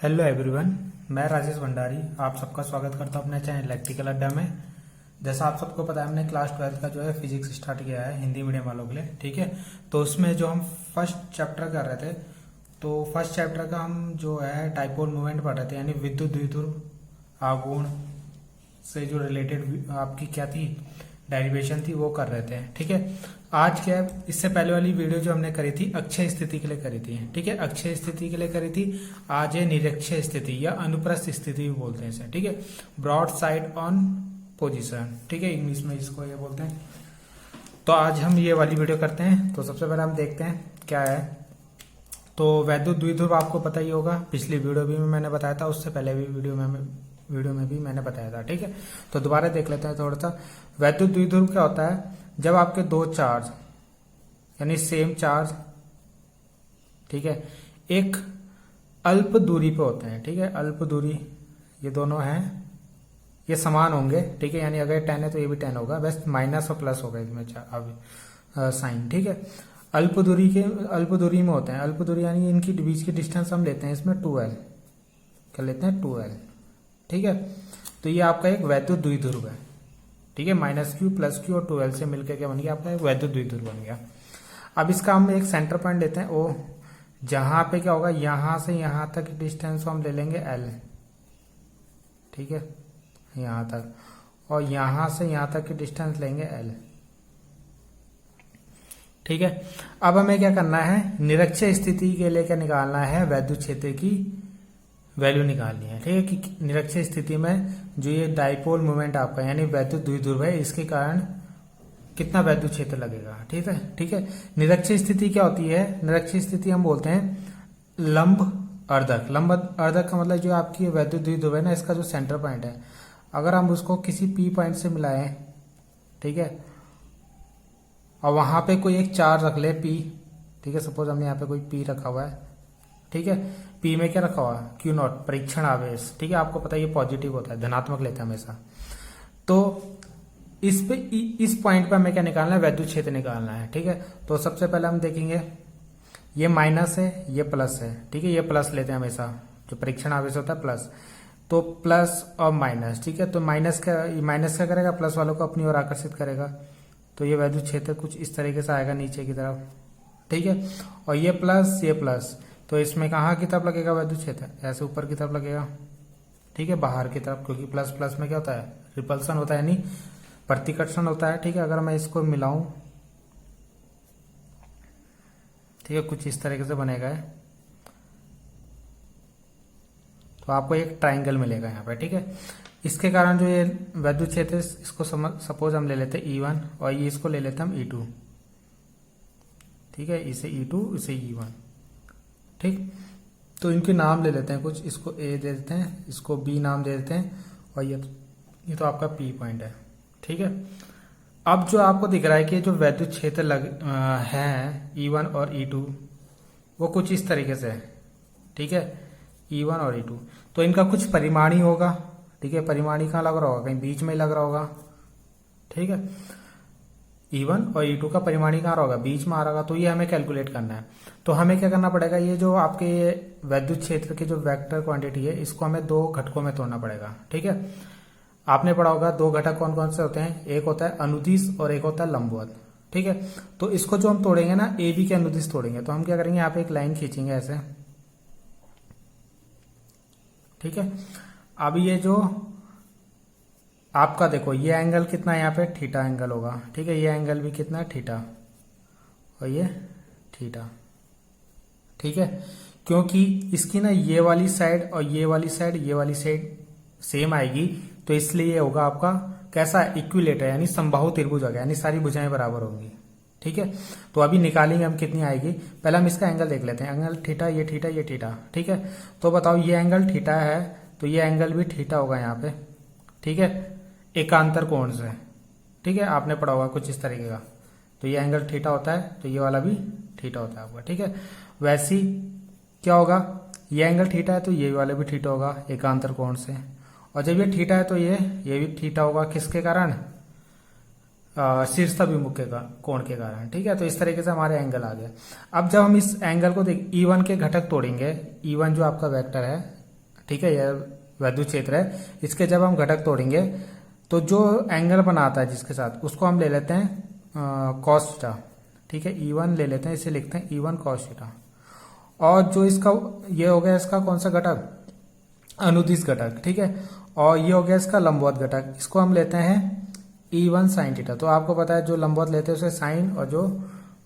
Hello everyone, मैं राजेश भंडारी आप सबका स्वागत करता हूं अपने चैनल इलेक्ट्रिकल अड्डा में। जैसा आप सबको पता है, हमने क्लास 12th का जो है फिजिक्स स्टार्ट किया है हिंदी मीडियम वालों के लिए। ठीक है, तो उसमें जो हम फर्स्ट चैप्टर कर रहे थे, तो फर्स्ट चैप्टर का हम जो है डाइपोल मूवमेंट पढ़ रहे थे, यानी विद्युत द्विध्रुव आघूर्ण से जो रिलेटेड आपकी क्या थी डेरिवेशन थी वो कर रहे थे। ठीक है, आज क्या है, इससे पहले वाली वीडियो जो हमने करी थी अक्षय स्थिति के लिए करी थी। ठीक है, अक्षय स्थिति के लिए करी थी। आज है निरक्षीय स्थिति या अनुप्रस्थ स्थिति भी बोलते हैं इसे। ठीक है, ब्रॉड साइड ऑन पोजीशन। ठीक है, इंग्लिश में इसको ये बोलते हैं। तो आज हम ये वाली वीडियो करते हैं। तो सबसे पहले हम देखते हैं क्या है। तो वैद्युत द्विध्रुव आपको पता ही होगा, पिछली वीडियो भी मैंने बताया था, उससे पहले भी वीडियो में भी मैंने बताया था। ठीक है, तो दोबारा देख लेते हैं थोड़ा सा। वैद्युत द्विध्रुव क्या होता है? जब आपके दो चार्ज यानी सेम चार्ज, ठीक है, एक अल्प दूरी पे होते हैं। ठीक है, अल्प दूरी, ये दोनों हैं, ये समान होंगे। ठीक है, यानी अगर 10 है तो ये भी 10 होगा, बस माइनस और प्लस होगा इसमें अब साइन। ठीक है, अल्प दूरी में होते हैं। अल्प दूरी यानी इनकी बीच की डिस्टेंस हम लेते हैं इसमें 2l, क्या लेते हैं 2l। ठीक है, तो ये आपका एक वैद्युत द्विध्रुव है। ठीक है, -q + q और 2l से मिलकर क्या बन गया आपका एक वैद्युत द्विध्रुव बन गया। अब इसका हम एक सेंटर पॉइंट लेते हैं O, जहां पे क्या होगा, यहां से यहां तक डिस्टेंस हम ले लेंगे l। ठीक है, यहां तक, और यहां से यहां तक की डिस्टेंस लेंगे l। ठीक है, अब हमें क्या करना है, निरक्षीय स्थिति के लिए क्या निकालना है, वैद्युत क्षेत्र की वैल्यू निकालनी है। ठीक है, कि निरक्षीय स्थिति में जो ये डाइपोल मोमेंट आपका यानी वैद्युत द्विध्रुव है, इसके कारण कितना वैद्युत क्षेत्र लगेगा। ठीक है, ठीक है। निरक्षीय स्थिति क्या होती है? निरक्षीय स्थिति हम बोलते हैं लंब अर्धक। लंब अर्धक का मतलब जो आपकी वैद्युत द्विध्रुव है ना, इसका जो सेंटर पॉइंट है, अगर हम उसको किसी पी पॉइंट से मिलाएं, ठीक है, और वहां पे कोई एक चार्ज रख ले पी। ठीक है, सपोज हमने यहाँ पे कोई पी रखा हुआ है। ठीक है, पी में क्या रखा हुआ है, Q0 परीक्षण आवेश। ठीक है, आपको पता है ये पॉजिटिव होता है, धनात्मक लेते हैं हमेशा। तो इस पॉइंट पर हमें क्या निकालना है, वैद्युत क्षेत्र निकालना है। ठीक है, तो सबसे पहले हम देखेंगे, ये माइनस है, ये प्लस है। ठीक है, ये प्लस लेते हैं हमेशा, जो परीक्षण आवेश होता है प्लस। तो प्लस और माइनस, ठीक है, तो माइनस क्या करेगा, प्लस वालों को अपनी ओर आकर्षित करेगा। तो ये वैद्युत क्षेत्र कुछ इस तरीके से आएगा नीचे की तरफ। ठीक है, और ये प्लस, तो इसमें कहाँ की तरफ लगेगा वैद्युत क्षेत्र, ऐसे ऊपर की तरफ लगेगा। ठीक है, बाहर की तरफ, क्योंकि प्लस प्लस में क्या होता है, रिपल्सन होता है, यानी प्रतिकर्षण होता है। ठीक है, अगर मैं इसको मिलाऊं, ठीक है, कुछ इस तरीके से बनेगा है। तो आपको एक ट्राइंगल मिलेगा यहाँ पे। ठीक है, इसके कारण जो ये वैद्युत क्षेत्र, इसको सपोज हम ले लेते हैं E1 और ये इसको ले लेते हैं हम E2। ठीक है, इसे E2 इसे E1। ठीक, तो इनके नाम ले लेते हैं कुछ, इसको A दे देते हैं, इसको B नाम दे देते हैं, और ये तो आपका P पॉइंट है। ठीक है, अब जो आपको दिख रहा है कि जो वैद्युत क्षेत्र है E1 और E2, वो कुछ इस तरीके से है। ठीक है, E1 और E2, तो इनका कुछ परिमाणी होगा। ठीक है, परिमाणी कहाँ लग रहा होगा, कहीं बीच में लग रहा होगा। ठीक है, E1 और E2 का परिमाणी कहाँ होगा, बीच में आ रहा होगा। तो ये हमें कैलकुलेट करना है। तो हमें क्या करना पड़ेगा, ये जो आपके वैद्युत क्षेत्र की जो वेक्टर क्वांटिटी है, इसको हमें दो घटकों में तोड़ना पड़ेगा। ठीक है, आपने पढ़ा होगा दो घटक कौन कौन से होते हैं, एक होता है अनुदिश और एक होता है लंबवत। ठीक है, तो इसको जो हम तोड़ेंगे ना, ए बी के अनुदिश तोड़ेंगे। तो हम क्या करेंगे, यहाँ पे एक लाइन खींचेंगे ऐसे। ठीक है, अब ये जो आपका देखो, ये एंगल कितना है यहाँ पे, थीटा एंगल होगा। ठीक है, ये एंगल भी कितना है, थीटा, और ये थीटा। ठीक है, क्योंकि इसकी ना ये वाली साइड और ये वाली साइड सेम आएगी, तो इसलिए ये होगा आपका कैसा, इक्विलेटर, यानी समबाहु त्रिभुज होगा, यानी सारी भुजाएं बराबर होंगी। ठीक है, तो अभी निकालेंगे हम कितनी आएगी। पहले हम इसका एंगल देख लेते हैं, एंगल थीटा, ये थीटा, ये थीटा। ठीक है, तो बताओ ये एंगल थीटा है, तो ये एंगल भी थीटा होगा यहाँ पे। ठीक है, एकांतर कोण से। ठीक है, आपने पढ़ा होगा कुछ इस तरीके का। तो ये एंगल थीटा होता है, तो ये वाला भी थीटा होता है आपका। ठीक है, वैसे ही क्या होगा, ये एंगल थीटा है तो ये वाला भी थीटा होगा एकांतर कोण से, और जब ये थीटा है तो ये भी थीटा होगा। किसके कारण, शीर्षाभिमुख के कोण के कारण। ठीक है, तो इस तरीके से हमारे एंगल आ गए। अब जब हम इस एंगल को देख E1 के घटक तोड़ेंगे, E1 जो आपका वेक्टर है, ठीक है, यह वैद्युत क्षेत्र है। इसके जब हम घटक तोड़ेंगे तो जो एंगल बनाता है जिसके साथ, उसको हम ले लेते हैं कॉस थीटा। ठीक है, E1 ले लेते हैं, इसे लिखते हैं E1 कॉस थीटा। और जो इसका ये हो गया इसका कौन सा घटक, अनुदिश घटक। ठीक है, और ये हो गया इसका लंबवत घटक, इसको हम लेते हैं E1 साइन थीटा। तो आपको पता है जो लंबवत लेते हैं उसे साइन और जो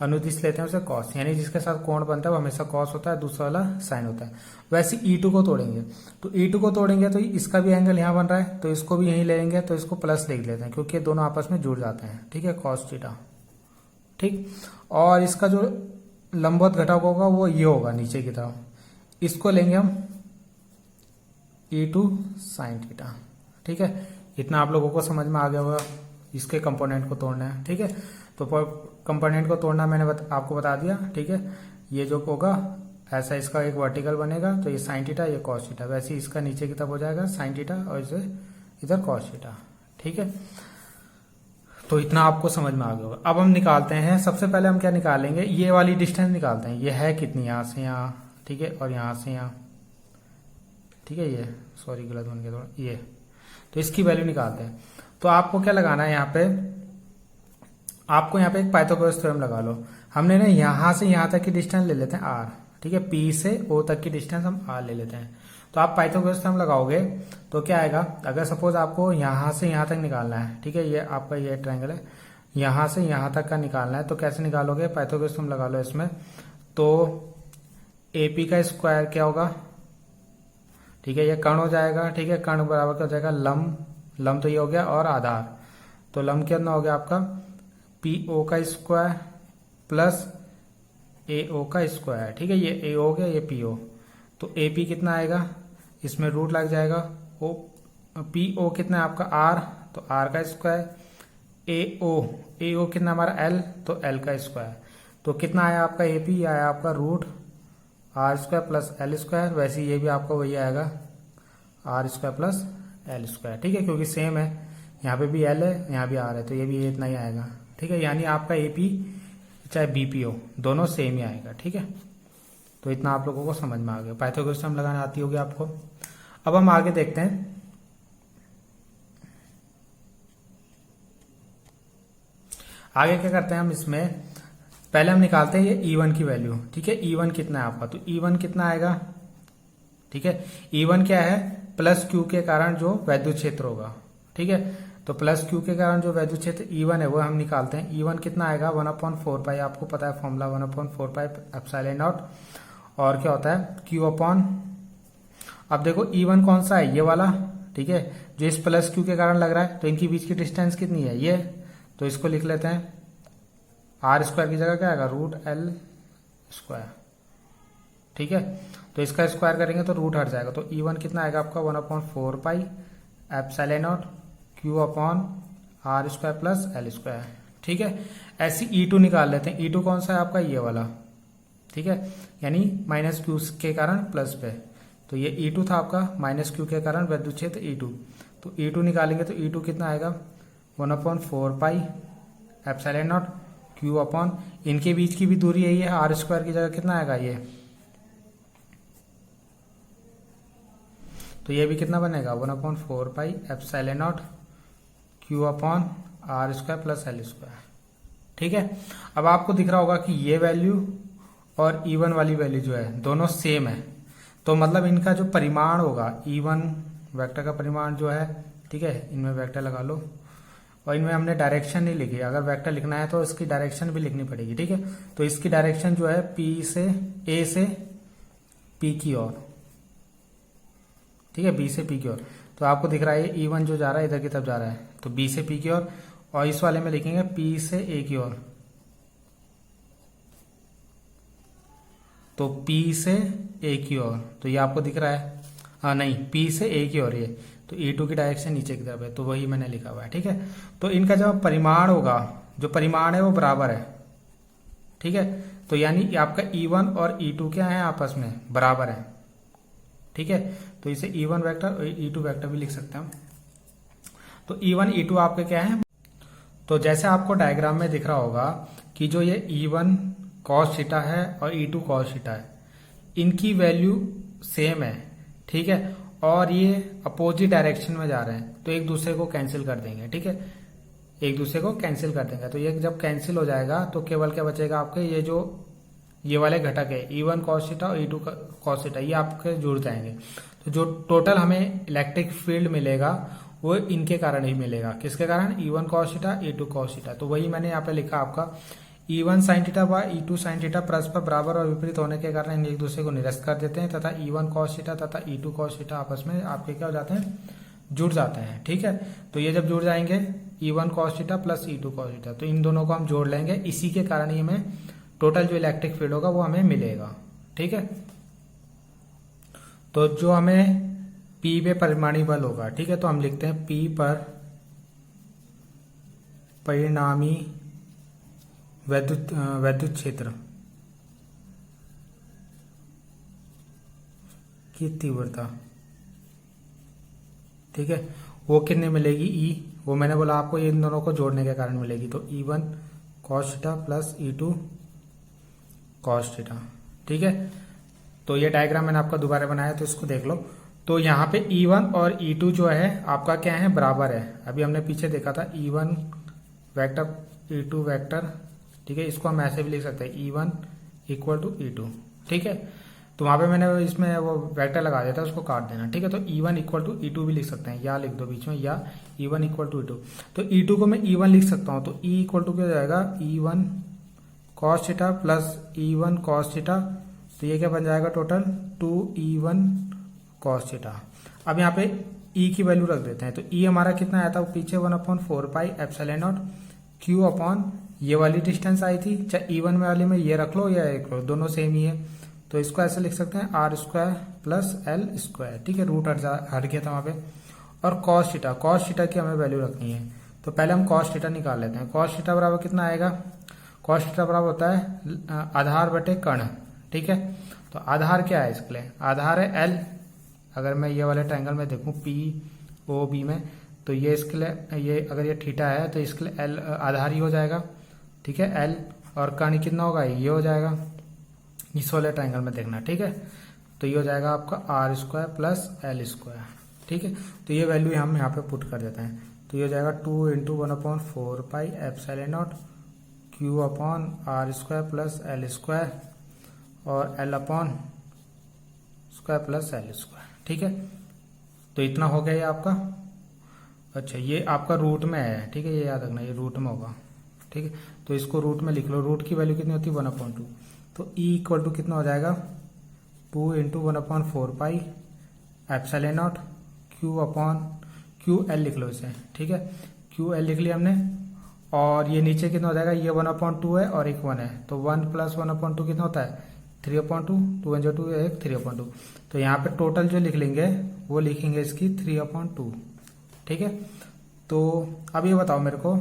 अनुदिश लेते हैं उसे कॉस, यानी जिसके साथ कोण बनता है वो हमेशा कॉस होता है, दूसरा वाला साइन होता है। वैसे E2 को तोड़ेंगे तो E2 को तोड़ेंगे तो इसका भी एंगल यहाँ बन रहा है, तो इसको भी यहीं लेंगे, तो इसको प्लस लिख लेते हैं क्योंकि दोनों आपस में जुड़ जाते हैं। ठीक है, कॉस थीटा। ठीक, और इसका जो लंबवत घटक होगा वो ये होगा नीचे की तरफ, इसको लेंगे हम E2 साइन थीटा। ठीक है, इतना आप लोगों को समझ में आ गया होगा, इसके कंपोनेंट को तोड़ना है। ठीक है, तो कंपोनेंट को तोड़ना मैंने आपको बता दिया। ठीक है, ये जो होगा ऐसा इसका एक वर्टिकल बनेगा, तो ये साइन थीटा, ये कॉस थीटा, वैसे इसका नीचे की तरफ हो जाएगा साइन थीटा और इसे इधर कॉस थीटा। ठीक है, तो इतना आपको समझ में आ गया होगा। अब हम निकालते हैं, सबसे पहले हम क्या निकालेंगे, ये वाली डिस्टेंस निकालते हैं। ये है कितनी, यहाँ से यहाँ, ठीक है, और यहाँ से यहाँ। ठीक है, ये सॉरी गलत बन गया थोड़ा, ये, तो इसकी वैल्यू निकालते हैं। तो आपको क्या लगाना है यहाँ पे, आपको यहाँ पे एक पाइथागोरस थ्योरम लगा लो। हमने ना यहाँ से यहाँ तक की डिस्टेंस ले लेते हैं r। ठीक है, P से O तक की डिस्टेंस हम r ले लेते हैं। तो आप पाइथागोरस थ्योरम लगाओगे तो क्या आएगा, अगर सपोज आपको यहाँ से यहाँ तक निकालना है, ठीक है, ये आपका ये ट्रायंगल है, यहाँ से यहाँ तक का निकालना है, तो कैसे निकालोगे, पाइथागोरस थ्योरम लगा लो इसमें। तो AP का स्क्वायर क्या होगा, ठीक है, ये कर्ण हो जाएगा। ठीक है, कर्ण बराबर क्या हो जाएगा, लंब तो ये हो गया, और आधार, तो लंब कितना हो गया आपका PO का स्क्वायर प्लस AO का स्क्वायर। ठीक है, ये A हो गया, ये PO, तो AP कितना आएगा, इसमें रूट लग जाएगा। PO कितना है आपका R, तो R का स्क्वायर, AO कितना हमारा L, तो L का स्क्वायर। तो कितना आया आपका AP, आया आपका root R square plus L square. वैसे ये भी आपका वही आएगा R square plus L square. ठीक है, क्योंकि सेम है, यहाँ पे भी L है, यहाँ भी R है, तो ये भी इतना ही आएगा। ठीक है, यानी आपका AP चाहे BPO दोनों सेम ही आएगा। ठीक है, तो इतना आप लोगों को समझ में आ गया, पाइथागोरस थ्योरम लगाना आती होगी आपको। अब हम आगे देखते हैं, आगे क्या करते हैं हम इसमें, पहले हम निकालते हैं ये E1 की वैल्यू। ठीक है, E1 कितना है आपका, तो E1 कितना आएगा, ठीक है, E1 क्या है, प्लस Q के कारण जो वैद्युत क्षेत्र होगा। ठीक है, तो प्लस Q के कारण जो वैद्युत क्षेत्र E1 है वो हम निकालते हैं। E1 कितना आएगा, 1/4 पाई, आपको पता है फॉर्मूला 1/4 पाई एप्सिलॉन नॉट, और क्या होता है Q अपॉन, अब देखो E1 कौन सा है, ये वाला। ठीक है, जो इस प्लस Q के कारण लग रहा है, तो इनकी बीच की डिस्टेंस कितनी है, ये, तो इसको लिख लेते हैं R स्क्वायर की जगह क्या आएगा, रूट L स्क्वायर। ठीक है, तो इसका स्क्वायर करेंगे तो रूट हट जाएगा, तो E1 कितना आएगा आपका 1/4 pi epsilon not Q upon R square plus L square. ठीक है, ऐसी E2 निकाल लेते हैं। E2 कौन सा है आपका, ये वाला। ठीक है, यानी माइनस Q के कारण प्लस पे, तो ये E2 था आपका, माइनस Q के कारण वैद्युत क्षेत्र E2, तो E2 निकालेंगे तो E2 कितना आएगा 1/4 pi epsilon not Q upon, इनके बीच की भी दूरी यही है, R स्क्वायर की जगह कितना आएगा ये, तो ये भी कितना बनेगा 1/4 pi epsilon not Q upon R square plus L square. ठीक है, अब आपको दिख रहा होगा कि ये वैल्यू और E1 वाली वैल्यू जो है दोनों सेम है, तो मतलब इनका जो परिमाण होगा E1 वेक्टर का परिमाण जो है, ठीक है, इनमें वेक्टर लगा लो, और इनमें हमने डायरेक्शन नहीं लिखी, अगर वेक्टर लिखना है तो इसकी डायरेक्शन भी लिखनी पड़ेगी। ठीक है, तो इसकी डायरेक्शन जो है A से P की ओर, ठीक है, B से P की ओर, तो आपको दिख रहा है E1 जो जा रहा है इधर की तरफ जा रहा है, तो B से P की ओर, और इस वाले में लिखेंगे P से A की ओर, तो P से A की ओर, तो ये आपको दिख रहा है, हाँ नहीं, P से A की ओर, ये तो E2 की डायरेक्शन नीचे की तरफ है, तो वही मैंने लिखा हुआ है। ठीक है, तो इनका जब परिमाण होगा, जो परिमाण है वो बराबर है। ठीक है, तो यानी आपका E1 और E2 क्या है, आपस में बराबर है। ठीक है, तो इसे E1 वेक्टर और E2 वेक्टर भी लिख सकते हैं हम। तो E1 E2 आपके क्या है, तो जैसे आपको डायग्राम में दिख रहा होगा कि जो ये E1 cos थीटा है और E2 cos थीटा है, इनकी वैल्यू सेम है। ठीक है, और ये अपोजिट डायरेक्शन में जा रहे हैं तो एक दूसरे को कैंसिल कर देंगे, ठीक है, एक दूसरे को कैंसिल कर देंगे। तो ये जब कैंसिल हो जाएगा तो केवल क्या बचेगा आपके, ये वाले घटक है E1 cos थीटा और E2 cos थीटा, ये आपके जुड़ जाएंगे। तो जो टोटल हमें इलेक्ट्रिक फील्ड मिलेगा वो इनके कारण ही मिलेगा। किसके कारण? E1 cos theta, E2 cos theta. तो वही मैंने यहाँ पे लिखा आपका E1 sin थीटा व E2 sin थीटा परस्पर बराबर और विपरीत होने के कारण एक दूसरे को निरस्त कर देते हैं तथा E1 cos थीटा तथा E2 cos थीटा आपस में आपके क्या हो जाते हैं, जुड़ जाते हैं, ठीक है। तो ये जब जुड़ जाएंगे E1 cos theta plus E2 cos theta, तो इन दोनों को हम जोड़ लेंगे, इसी के कारण ही हमें टोटल जो इलेक्ट्रिक फील्ड होगा वो हमें मिलेगा, ठीक है। तो जो हमें P पे परिमाणी बल होगा, ठीक है, तो हम लिखते हैं P पर परिणामी वैद्युत क्षेत्र की तीव्रता, ठीक है, वो कितने मिलेगी E, वो मैंने बोला आपको इन दोनों को जोड़ने के कारण मिलेगी। तो E1 cos theta plus E2 cos theta, ठीक है। तो ये डायग्राम मैंने आपका दोबारा बनाया तो इसको देख लो। तो यहाँ पे E1 और E2 जो है आपका क्या है, बराबर है। अभी हमने पीछे देखा था E1 वेक्टर E2 वेक्टर, ठीक है, इसको हम ऐसे भी लिख सकते हैं E1 इक्वल टू E2, ठीक है। तो वहां पे मैंने इसमें वो वेक्टर लगा दिया था, उसको काट देना, ठीक है। तो E1 इक्वल टू E2 भी लिख सकते हैं, या लिख दो बीच में, या E1 इक्वल टू E2। तो E2 को मैं E1 लिख सकता हूँ, तो E इक्वल टू क्या हो जाएगा, E1 cos theta plus E1 cos theta, तो ये क्या बन जाएगा टोटल 2E1 cos थीटा। अब यहाँ पे E की वैल्यू रख देते हैं, तो E हमारा कितना आया था पीछे 1/4πε0 Q अपॉन ये वाली डिस्टेंस आई थी, चाहे E1 वाली में ये रख लो या एक लो, दोनों सेम ही है। तो इसको ऐसे लिख सकते हैं R² प्लस L², ठीक है, रूट हट गया था वहां पे। और cos थीटा की हमें वैल्यू रखनी है, तो पहले हम cos थीटा निकाल लेते हैं। cos थीटा बराबर कितना आएगा, cos थीटा बराबर होता है आधार बटे कर्ण, ठीक है। तो आधार क्या है इसके लिए, आधार है L। अगर मैं ये वाले ट्रायंगल में देखूं POB में, तो ये इसके लिए, ये अगर ये थीटा है तो इसके लिए L आधार ही हो जाएगा, ठीक है, L। और कर्ण कितना होगा, ये हो जाएगा, इस वाले ट्रायंगल में देखना, ठीक है। तो ये हो जाएगा आपका R² प्लस L², ठीक है। तो ये वैल्यू हम यहाँ पे पुट कर देते हैं, तो ये हो जाएगा 2 × 1/4πε0 Q upon R² plus L² और L upon square plus L², ठीक है। तो इतना हो गया ये आपका। अच्छा, ये आपका रूट में है, ठीक है, ये याद रखना, ये रूट में होगा, ठीक है। तो इसको रूट में लिख लो, रूट की वैल्यू कितनी होती है 1/2। तो E इक्वल टू कितना हो जाएगा 2 × 1/4πε0 Q अपॉन QL लिख लो इसे, ठीक है, QL लिख लिया हमने। और ये नीचे कितना हो जाएगा, ये 1/2 है और एक 1 है, तो 1 + 1/2 कितना होता है 3/2, 2 × 2 एक 3/2। तो यहाँ पे टोटल जो लिख लेंगे वो लिखेंगे इसकी 3/2, ठीक है। तो अब ये बताओ मेरे को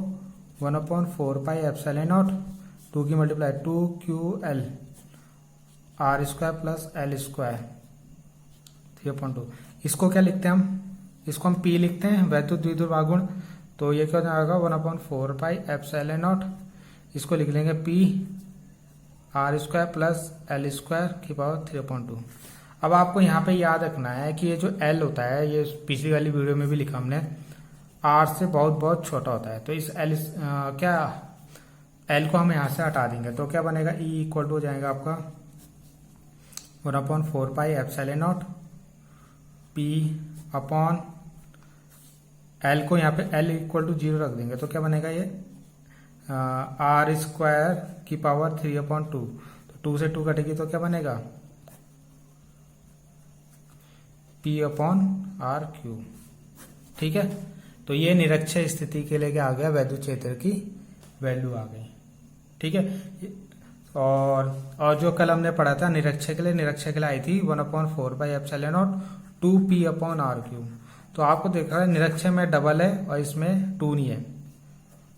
1/4πε0 2 की multiply 2QL R² plus L², 3/2। इसको क्या लिखते हैं हम, इसको हम P लिखते हैं, वैद्युत द्विध्रुव आघूर्ण। तो ये क्या हो जाएगा 1/4πε0, इसको लिख लेंगे P R² प्लस L² की पावर 3/2। अब आपको यहाँ पे याद रखना है कि ये जो L होता है, ये पिछली वाली वीडियो में भी लिखा हमने, R से बहुत बहुत छोटा होता है। तो इस L को हम यहाँ से हटा देंगे, तो क्या बनेगा E इक्वल टू हो जाएगा आपका 1/4πε0 P अपॉन L को यहाँ पे L इक्वल टू 0 रख देंगे, तो क्या बनेगा ये R² की पावर 3/2। तो 2 से 2 कटेगी तो क्या बनेगा P अपॉन R³, ठीक है। तो ये निरक्षीय स्थिति के लिए क्या आ गया, वैद्युत क्षेत्र की वैल्यू आ गई, ठीक है। और जो कल हमने पढ़ा था निरक्षीय के लिए आई थी 1/4πε0 2P अपॉन R³। तो आपको देख रहा है निरक्षीय में डबल है और इसमें 2 नहीं है,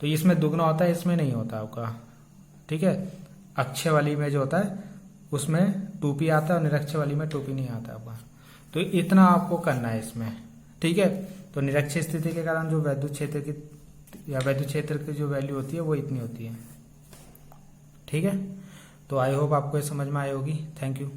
तो इसमें दुगना होता है, इसमें नहीं होता आपका, ठीक है। अक्षय वाली में जो होता है उसमें 2P आता है और निरक्षीय वाली में 2P नहीं आता आपका। तो इतना आपको करना है इसमें, ठीक है। तो निरक्षीय स्थिति के कारण जो वैद्युत क्षेत्र की जो वैल्यू होती है वो इतनी होती है, ठीक है। तो आई होप आपको ये समझ में आई होगी। Thank you.